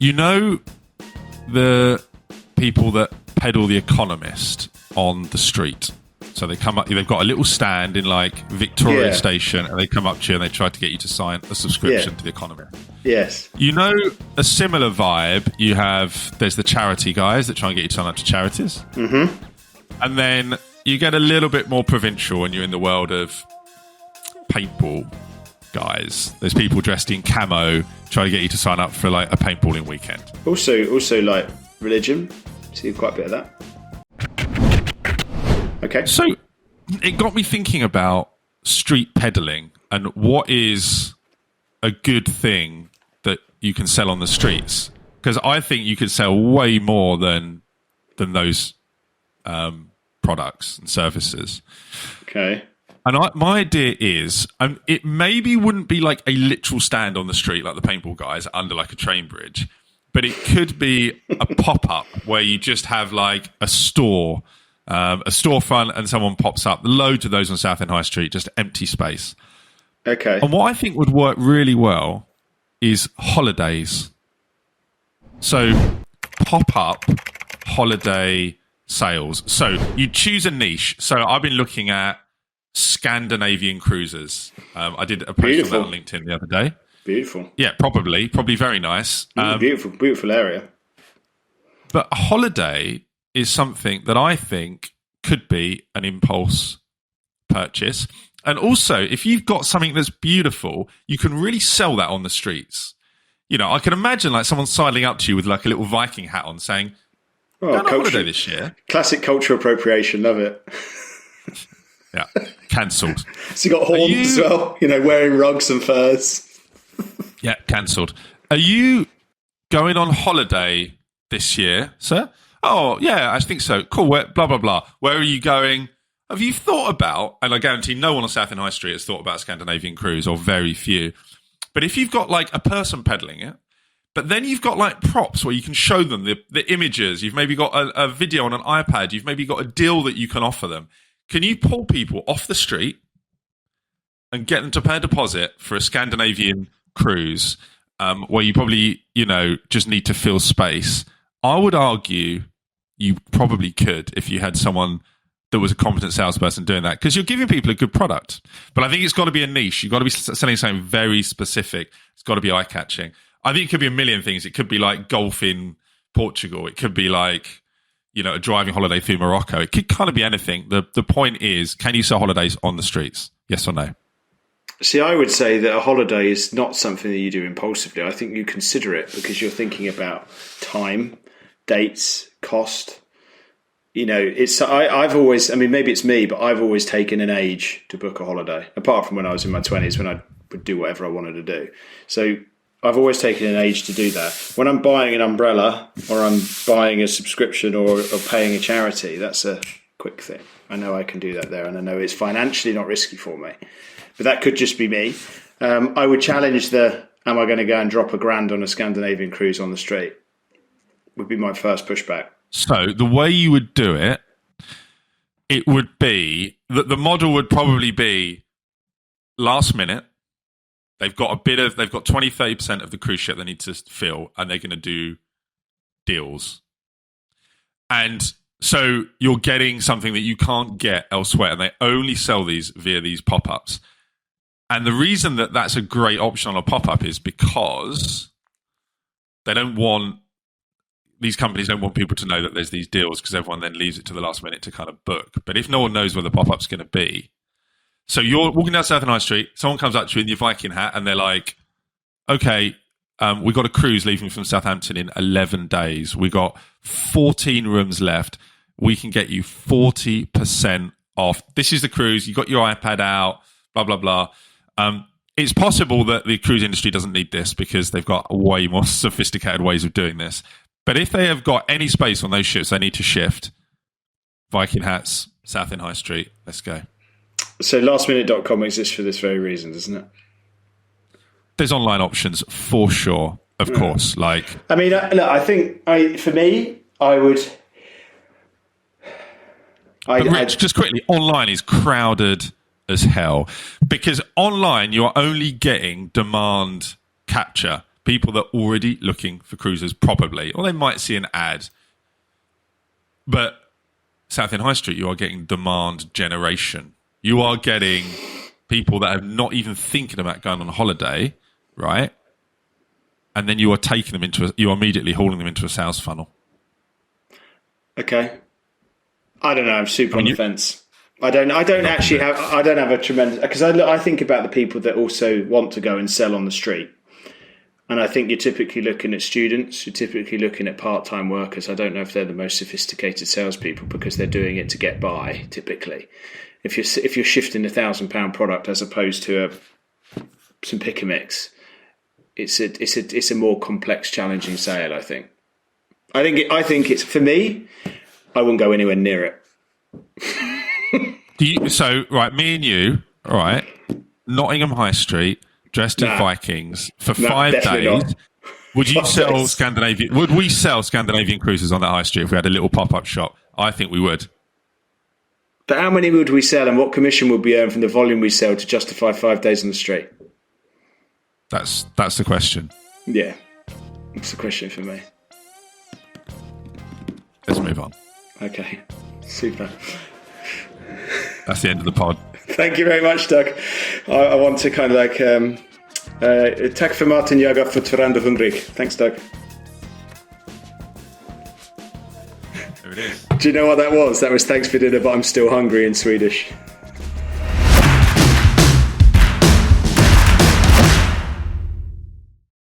You know the people that peddle The Economist on the street? So they come up, they've got a little stand in like Victoria Station, and they come up to you and they try to get you to sign a subscription to The Economist. Yes. You know, a similar vibe you have, there's the charity guys that try and get you to sign up to charities. Mm-hmm. And then you get a little bit more provincial when you're in the world of paintball guys. There's people dressed in camo trying to get you to sign up for like a paintballing weekend. Also like religion. See quite a bit of that. Okay. So it got me thinking about street peddling and what is a good thing that you can sell on the streets. Because I think you could sell way more than those products and services. Okay. And my idea is, it maybe wouldn't be like a literal stand on the street like the paintball guys under like a train bridge, but it could be a pop-up where you just have like a store, a storefront, and someone pops up. Loads of those on Southend High Street, just empty space. Okay. And what I think would work really well is holidays. So pop-up holiday sales. So you choose a niche. So I've been looking at Scandinavian cruises. I did a post on that on LinkedIn the other day. Beautiful. Yeah, probably very nice. Beautiful area. But a holiday is something that I think could be an impulse purchase. And also, if you've got something that's beautiful, you can really sell that on the streets. You know, I can imagine like someone sidling up to you with like a little Viking hat on saying, "Go on holiday this year." Classic cultural appropriation. Love it. Yeah, cancelled. So you got horns as well, you know, wearing rugs and furs. Yeah, cancelled. Are you going on holiday this year, sir? Oh, yeah, I think so. Cool. Blah, blah, blah. Where are you going? Have you thought about, and I guarantee no one on Southend High Street has thought about a Scandinavian cruise, or very few. But if you've got like a person peddling it, but then you've got like props where you can show them the images, you've maybe got a video on an iPad, you've maybe got a deal that you can offer them. Can you pull people off the street and get them to pay a deposit for a Scandinavian cruise where you probably, you know, just need to fill space? I would argue you probably could if you had someone that was a competent salesperson doing that, because you're giving people a good product. But I think it's got to be a niche. You've got to be selling something very specific. It's got to be eye-catching. I think it could be a million things. It could be like golf in Portugal. It could be like, you know, a driving holiday through Morocco. It could kind of be anything. The point is, can you sell holidays on the streets? Yes or no? See, I would say that a holiday is not something that you do impulsively. I think you consider it because you're thinking about time, dates, cost. You know, I've always, I mean, maybe it's me, but I've always taken an age to book a holiday, apart from when I was in my 20s when I would do whatever I wanted to do. So I've always taken an age to do that. When I'm buying an umbrella or I'm buying a subscription or paying a charity, that's a quick thing. I know I can do that there, and I know it's financially not risky for me. But that could just be me. I would challenge am I going to go and drop $1,000 on a Scandinavian cruise on the street? Would be my first pushback. So the way you would do it, it would be that the model would probably be last minute. They've got 20-30% of the cruise ship they need to fill, and they're going to do deals. And so you're getting something that you can't get elsewhere, and they only sell these via these pop-ups. And the reason that that's a great option on a pop-up is because these companies don't want people to know that there's these deals, because everyone then leaves it to the last minute to kind of book. But if no one knows where the pop-up's going to be, so you're walking down Southend High Street, someone comes up to you in your Viking hat, and they're like, okay, we've got a cruise leaving from Southampton in 11 days. We got 14 rooms left. We can get you 40% off. This is the cruise. You got your iPad out, blah, blah, blah. It's possible that the cruise industry doesn't need this because they've got way more sophisticated ways of doing this. But if they have got any space on those ships, they need to shift. Viking hats, Southend High Street. Let's go. So lastminute.com exists for this very reason, doesn't it? There's online options for sure, of course. Like, I mean, look, I think for me, I would. Rich, just quickly, online is crowded as hell because online you're only getting demand capture. people that are already looking for cruisers, probably, or they might see an ad. But Southend High Street, you are getting demand generation. You are getting people that are not even thinking about going on holiday, right? And then you are taking them you are immediately hauling them into a sales funnel. Okay. I don't know. I'm super on the fence. I don't actually have. I don't have a tremendous, because I think about the people that also want to go and sell on the street, and I think you're typically looking at students. You're typically looking at part-time workers. I don't know if they're the most sophisticated salespeople because they're doing it to get by. Typically, if you're shifting £1,000 product as opposed to some pick and mix, it's a more complex, challenging sale. I think it's, for me, I wouldn't go anywhere near it. Me and you, all right, Nottingham High Street, dressed in Vikings for 5 days. Not. Would you sell Scandinavian? Would we sell Scandinavian cruises on that high street if we had a little pop-up shop? I think we would. But how many would we sell, and what commission would we earn from the volume we sell to justify 5 days on the street? That's the question. Yeah, that's the question for me. Let's move on. Okay, super. That's the end of the pod. Thank you very much, Doug. I want to kind of like tack för maten, jag är fortfarande hungrig. Thanks, Doug. There it is. Do you know what that was? That was thanks for dinner, but I'm still hungry in Swedish.